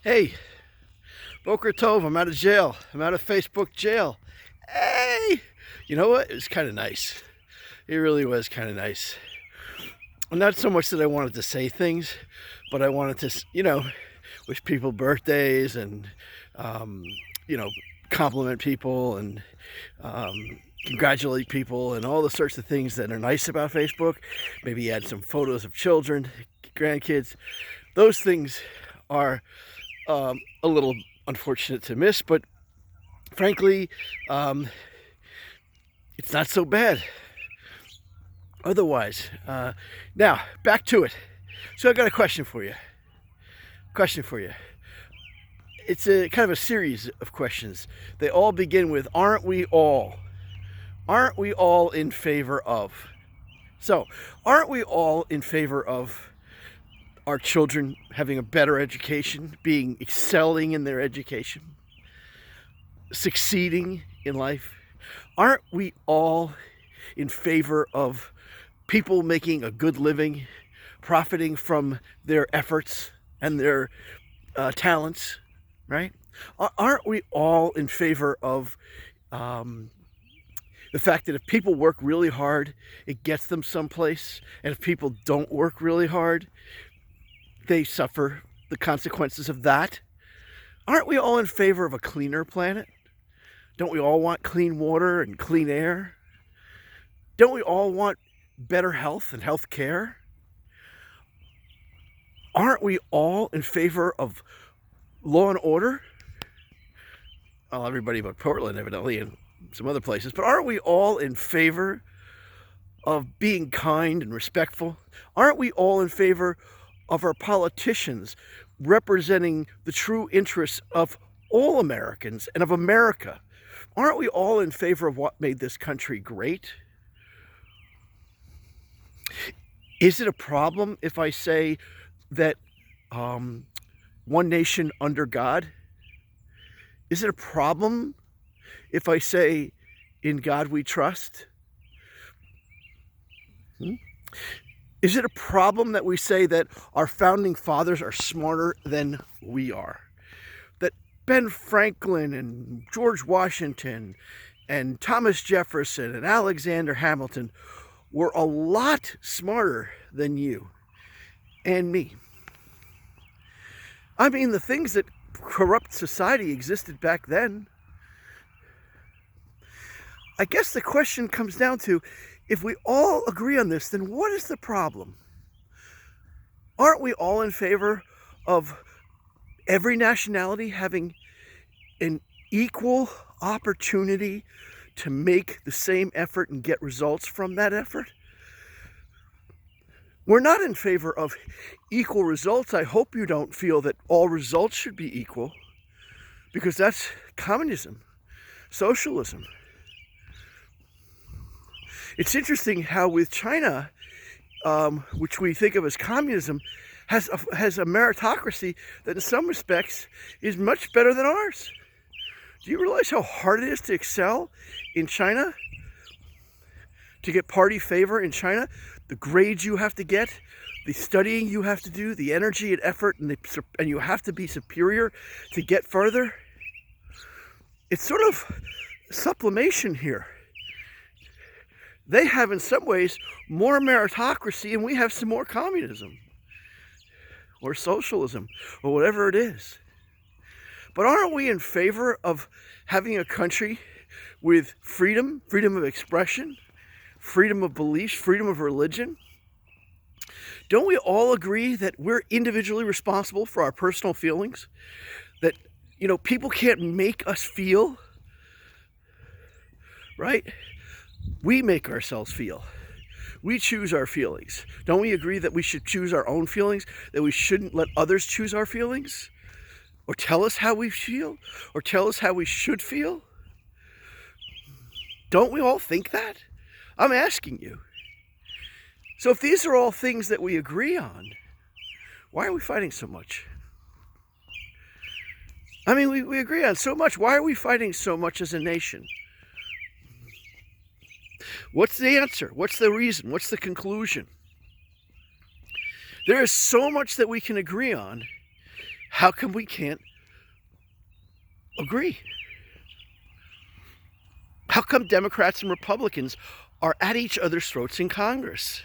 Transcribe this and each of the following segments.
Hey, Boker Tov, I'm out of jail. I'm out of Facebook jail. Hey! You know what? It was kind of nice. It really was kind of nice. Not so much that I wanted to say things, but I wanted to, wish people birthdays and, um, you know, compliment people and congratulate people and all the sorts of things that are nice about Facebook. Maybe add some photos of children, grandkids. Those things are a little unfortunate to miss, but frankly, um, it's not so bad otherwise. Now, back to it. So I got a question for you. It's a kind of a series of questions. They all begin with, aren't we all? Aren't we all in favor of? So, aren't we all in favor of our children having a better education, excelling in their education, succeeding in life? Aren't we all in favor of people making a good living, profiting from their efforts and their talents, right? Aren't we all in favor of the fact that if people work really hard, it gets them someplace, and if people don't work really hard, they suffer the consequences of that? Aren't we all in favor of a cleaner planet? Don't we all want clean water and clean air? Don't we all want better health and health care? Aren't we all in favor of law and order? Well, everybody but Portland, evidently, and some other places. But aren't we all in favor of being kind and respectful? Aren't we all in favor of our politicians representing the true interests of all Americans and of America? Aren't we all in favor of what made this country great? Is it a problem if I say that one nation under God? Is it a problem if I say in God we trust? Is it a problem that we say that our founding fathers are smarter than we are? That Ben Franklin and George Washington and Thomas Jefferson and Alexander Hamilton were a lot smarter than you and me. I mean, the things that corrupt society existed back then. I guess the question comes down to, if we all agree on this, then what is the problem? Aren't we all in favor of every nationality having an equal opportunity to make the same effort and get results from that effort? We're not in favor of equal results. I hope you don't feel that all results should be equal, because that's communism, socialism. It's interesting how with China, which we think of as communism, has a meritocracy that in some respects is much better than ours. Do you realize how hard it is to excel in China? To get party favor in China? The grades you have to get, the studying you have to do, the energy and effort, and you have to be superior to get further. It's sort of sublimation here. They have, in some ways, more meritocracy, and we have some more communism or socialism or whatever it is. But aren't we in favor of having a country with freedom of expression, freedom of belief, freedom of religion? Don't we all agree that we're individually responsible for our personal feelings? That, people can't make us feel, right? We make ourselves feel. We choose our feelings. Don't we agree that we should choose our own feelings? That we shouldn't let others choose our feelings? Or tell us how we feel? Or tell us how we should feel? Don't we all think that? I'm asking you. So if these are all things that we agree on, why are we fighting so much? I mean, we agree on so much. Why are we fighting so much as a nation? What's the answer? What's the reason? What's the conclusion? There is so much that we can agree on, How come we can't agree? How come Democrats and Republicans are at each other's throats in Congress?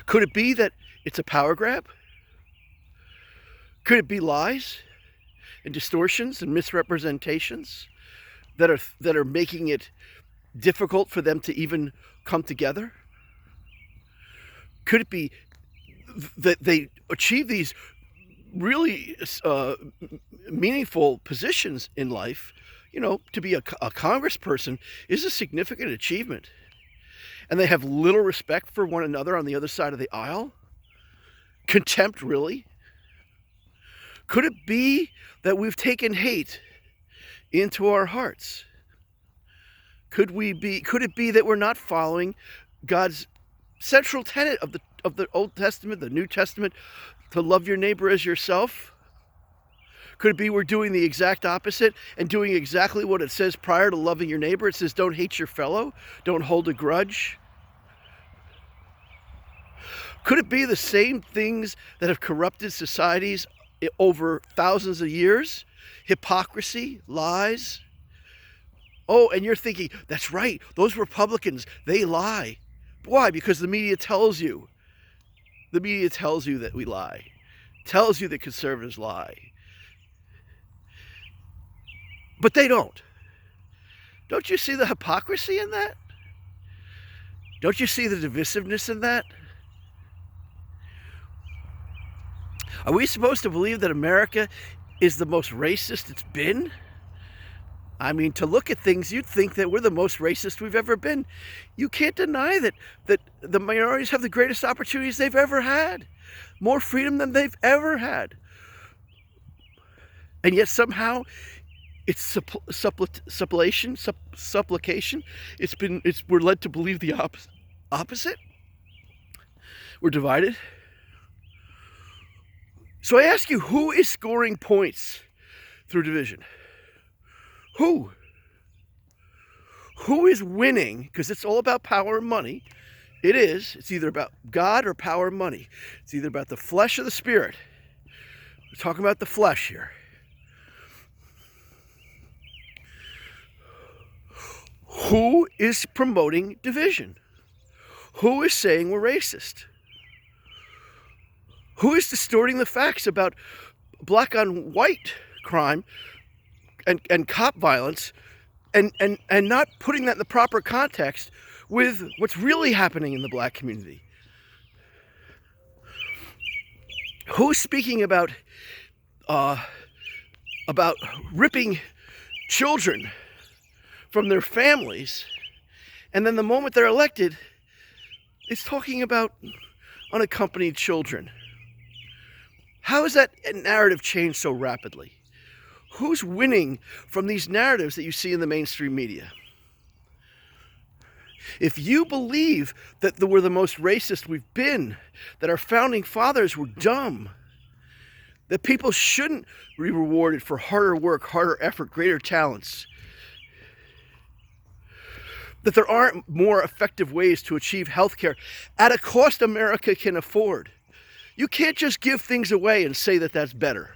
Could it be that it's a power grab? Could it be lies and distortions and misrepresentations that are making it difficult for them to even come together? Could it be that they achieve these really meaningful positions in life? You know, to be a congressperson is a significant achievement. And they have little respect for one another on the other side of the aisle? Contempt, really? Could it be that we've taken hate into our hearts? Could it be that we're not following God's central tenet of the Old Testament, the New Testament, to love your neighbor as yourself? Could it be we're doing the exact opposite and doing exactly what it says prior to loving your neighbor? It says, don't hate your fellow, don't hold a grudge. Could it be the same things that have corrupted societies over thousands of years? Hypocrisy, lies. Oh, and you're thinking, that's right, those Republicans, they lie. Why? Because the media tells you. The media tells you that we lie. Tells you that conservatives lie. But they don't. Don't you see the hypocrisy in that? Don't you see the divisiveness in that? Are we supposed to believe that America is the most racist it's been? I mean, to look at things, you'd think that we're the most racist we've ever been. You can't deny that the minorities have the greatest opportunities they've ever had. More freedom than they've ever had. And yet somehow it's supplication. We're led to believe the opposite. We're divided. So I ask you, who is scoring points through division? Who? Who is winning? Because it's all about power and money. It is. It's either about God or power and money. It's either about the flesh or the spirit. We're talking about the flesh here. Who is promoting division? Who is saying we're racist? Who is distorting the facts about black on white crime and cop violence and not putting that in the proper context with what's really happening in the black community? Who's speaking about ripping children from their families, and then the moment they're elected, it's talking about unaccompanied children? How has that narrative changed so rapidly? Who's winning from these narratives that you see in the mainstream media? If you believe that we're the most racist we've been, that our founding fathers were dumb, that people shouldn't be rewarded for harder work, harder effort, greater talents, that there aren't more effective ways to achieve health care at a cost America can afford, you can't just give things away and say that that's better.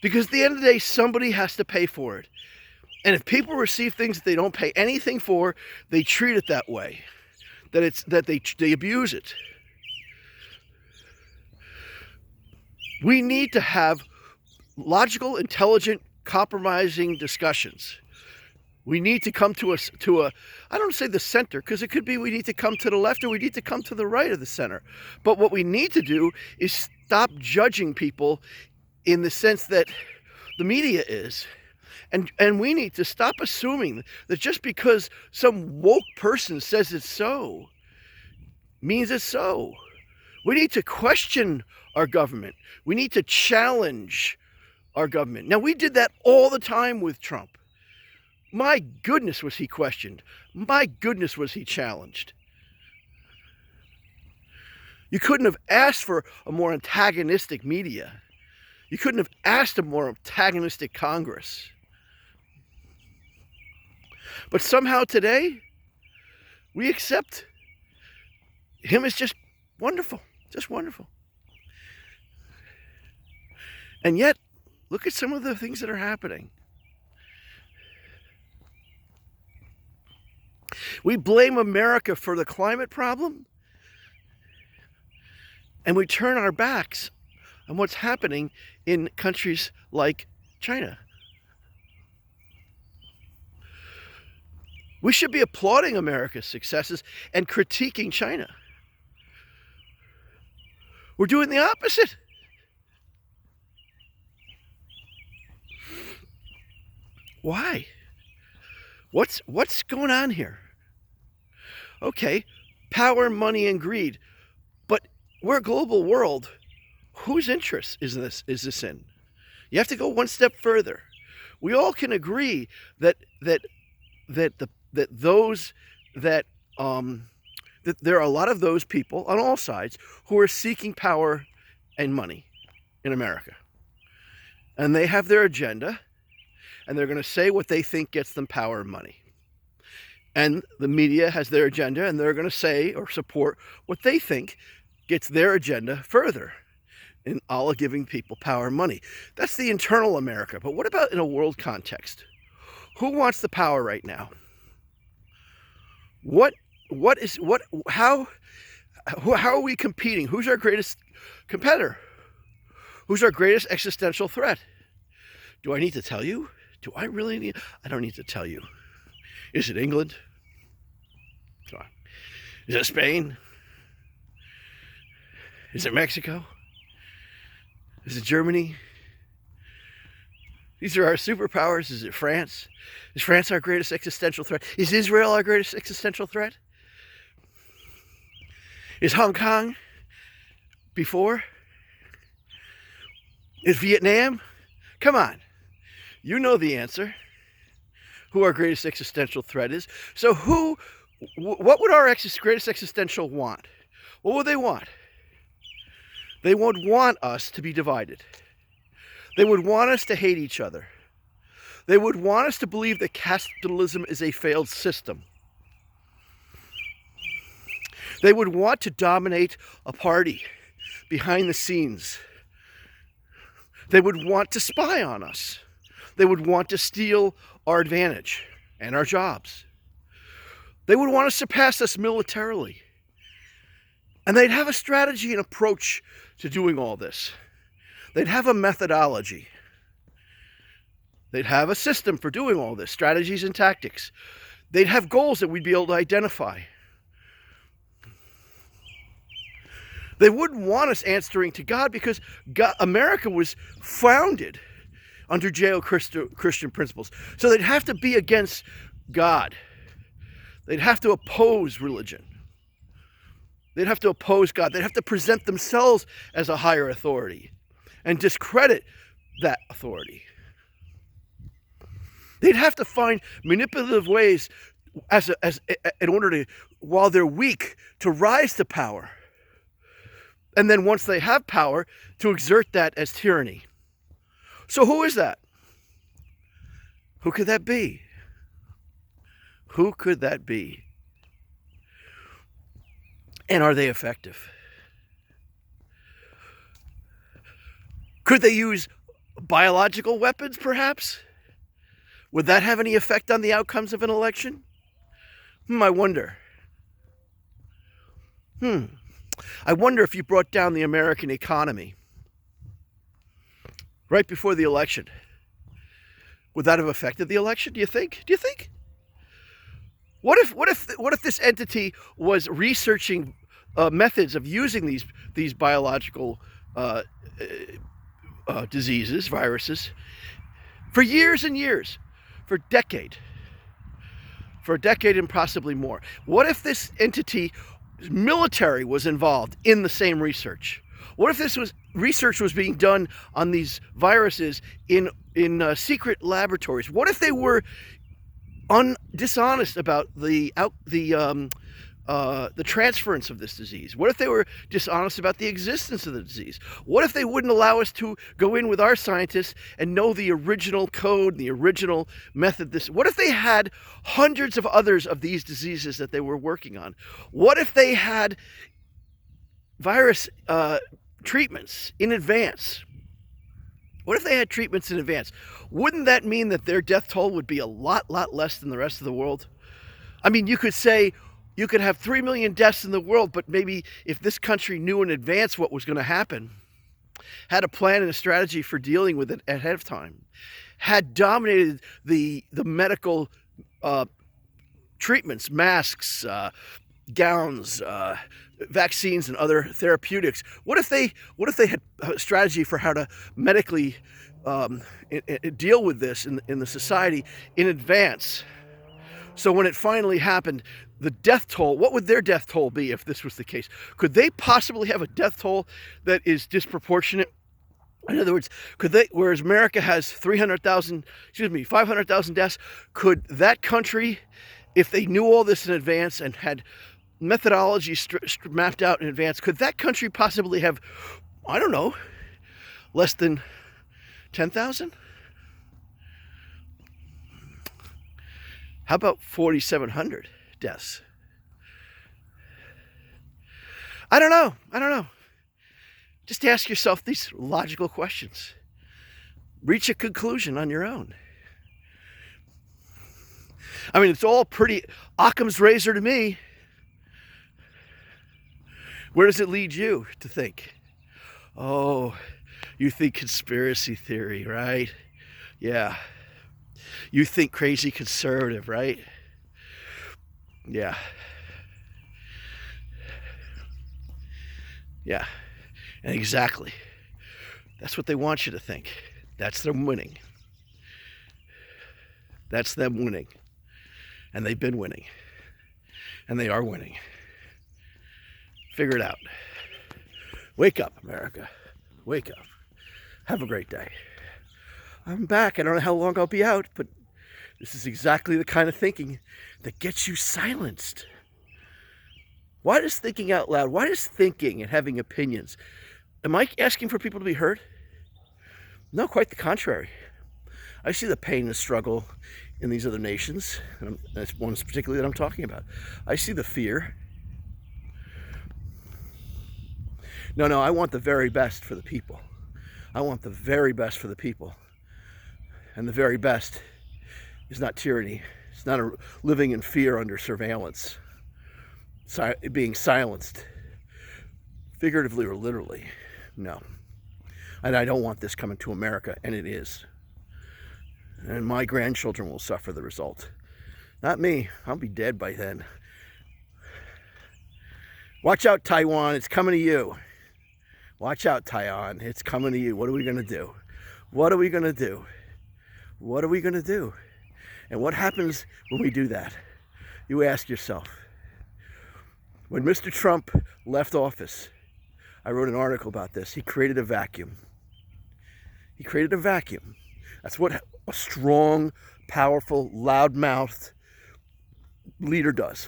Because at the end of the day, somebody has to pay for it. And if people receive things that they don't pay anything for, they treat it that way. That they abuse it. We need to have logical, intelligent, compromising discussions. We need to come to a I don't say the center, because it could be we need to come to the left or we need to come to the right of the center. But what we need to do is stop judging people in the sense that the media is. And we need to stop assuming that just because some woke person says it's so, means it's so. We need to question our government. We need to challenge our government. Now, we did that all the time with Trump. My goodness, was he questioned. My goodness, was he challenged. You couldn't have asked for a more antagonistic media. You couldn't have asked a more antagonistic Congress. But somehow today, We accept him as just wonderful, just wonderful. And yet, look at some of the things that are happening. We blame America for the climate problem, and we turn our backs on what's happening in countries like China. We should be applauding America's successes and critiquing China. We're doing the opposite. Why? What's going on here? Okay, power, money, and greed. But we're a global world. Whose interest is this in? You have to go one step further. We all can agree that there are a lot of those people on all sides who are seeking power and money in America. And they have their agenda, and they're going to say what they think gets them power and money. And the media has their agenda, and they're going to say or support what they think gets their agenda further, in all giving people power and money. That's the internal America. But what about in a world context? Who wants the power right now? How are we competing? Who's our greatest competitor? Who's our greatest existential threat? Do I need to tell you? Do I really need? I don't need to tell you. Is it England? Come on. Is it Spain? Is it Mexico? Is it Germany? These are our superpowers. Is it France? Is France our greatest existential threat? Is Israel our greatest existential threat? Is Hong Kong before? Is Vietnam? Come on. You know the answer. Who our greatest existential threat is. So what would our greatest existential want? What would they want? They would want us to be divided. They would want us to hate each other. They would want us to believe that capitalism is a failed system. They would want to dominate a party behind the scenes. They would want to spy on us. They would want to steal our advantage and our jobs. They would want to surpass us militarily. And they'd have a strategy and approach to doing all this. They'd have a methodology. They'd have a system for doing all this, strategies and tactics. They'd have goals that we'd be able to identify. They wouldn't want us answering to God because America was founded under Judeo-Christian principles. So they'd have to be against God. They'd have to oppose religion. They'd have to oppose God. They'd have to present themselves as a higher authority and discredit that authority. They'd have to find manipulative ways in order to, while they're weak, to rise to power. And then once they have power, to exert that as tyranny. So who is that? Who could that be? Who could that be? And are they effective? Could they use biological weapons, perhaps? Would that have any effect on the outcomes of an election? I wonder. I wonder if you brought down the American economy right before the election. Would that have affected the election? Do you think? What if this entity was researching methods of using these biological diseases, viruses, for years and years, for a decade and possibly more? What if this entity, military, was involved in the same research? What if research was being done on these viruses in secret laboratories? What if they were dishonest about the the transference of this disease? What if they were dishonest about the existence of the disease? What if they wouldn't allow us to go in with our scientists and know the original code, the original method? What if they had hundreds of others of these diseases that they were working on? What if they had virus treatments in advance? What if they had treatments in advance? Wouldn't that mean that their death toll would be a lot less than the rest of the world? I mean, you could say you could have 3 million deaths in the world, but maybe if this country knew in advance what was going to happen, had a plan and a strategy for dealing with it ahead of time, had dominated the medical treatments, masks, gowns, vaccines, and other therapeutics. What if they had a strategy for how to medically deal with this in the society in advance? So when it finally happened, the death toll, what would their death toll be if this was the case? Could they possibly have a death toll that is disproportionate? In other words, could they, whereas America has 500,000 deaths, could that country, if they knew all this in advance and had methodology mapped out in advance, could that country possibly have, I don't know, less than 10,000? How about 4,700 deaths? I don't know. Just ask yourself these logical questions. Reach a conclusion on your own. I mean, it's all pretty Occam's razor to me. Where does it lead you to think? Oh, you think conspiracy theory, right? Yeah. You think crazy conservative, right? Yeah. Yeah. And exactly. That's what they want you to think. That's them winning. That's them winning. And they've been winning. And they are winning. Figure it out. Wake up, America. Wake up. Have a great day. I'm back. I don't know how long I'll be out, but this is exactly the kind of thinking that gets you silenced. Why does thinking out loud? Why does thinking and having opinions? Am I asking for people to be heard? No, quite the contrary. I see the pain and struggle in these other nations. And that's one particularly that I'm talking about. I see the fear. No, I want the very best for the people. I want the very best for the people. And the very best is not tyranny. It's not living in fear under surveillance, being silenced, figuratively or literally. No. And I don't want this coming to America, and it is. And my grandchildren will suffer the result. Not me. I'll be dead by then. Watch out, Taiwan. It's coming to you. Watch out, Taiwan. It's coming to you. What are we going to do? What are we going to do? What are we going to do? And what happens when we do that? You ask yourself. When Mr. Trump left office, I wrote an article about this. He created a vacuum. He created a vacuum. That's what a strong, powerful, loud-mouthed leader does.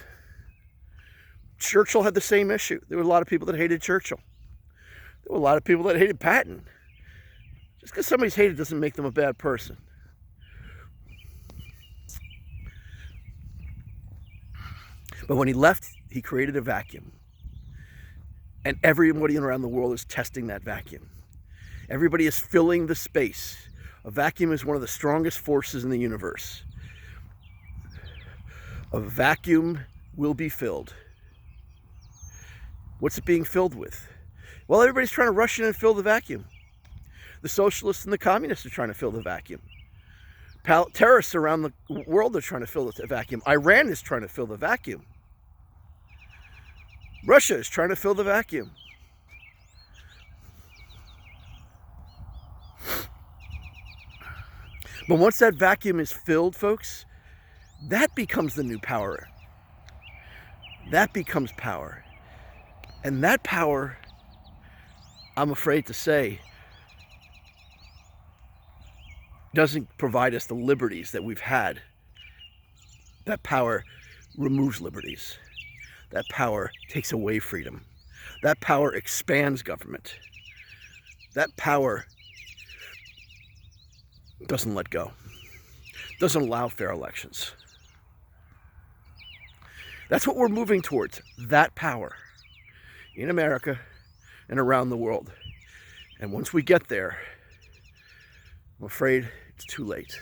Churchill had the same issue. There were a lot of people that hated Churchill. There were a lot of people that hated Patton. Just because somebody's hated doesn't make them a bad person. But when he left, he created a vacuum. And everybody around the world is testing that vacuum. Everybody is filling the space. A vacuum is one of the strongest forces in the universe. A vacuum will be filled. What's it being filled with? Well, everybody's trying to rush in and fill the vacuum. The socialists and the communists are trying to fill the vacuum. Terrorists around the world are trying to fill the vacuum. Iran is trying to fill the vacuum. Russia is trying to fill the vacuum. But once that vacuum is filled, folks, that becomes the new power. That becomes power. And that power, I'm afraid to say, doesn't provide us the liberties that we've had. That power removes liberties. that power takes away freedom. That power expands government. That power doesn't let go, doesn't allow fair elections. That's what we're moving towards, that power in America and around the world. And once we get there, I'm afraid it's too late.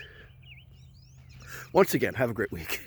Once again, have a great week.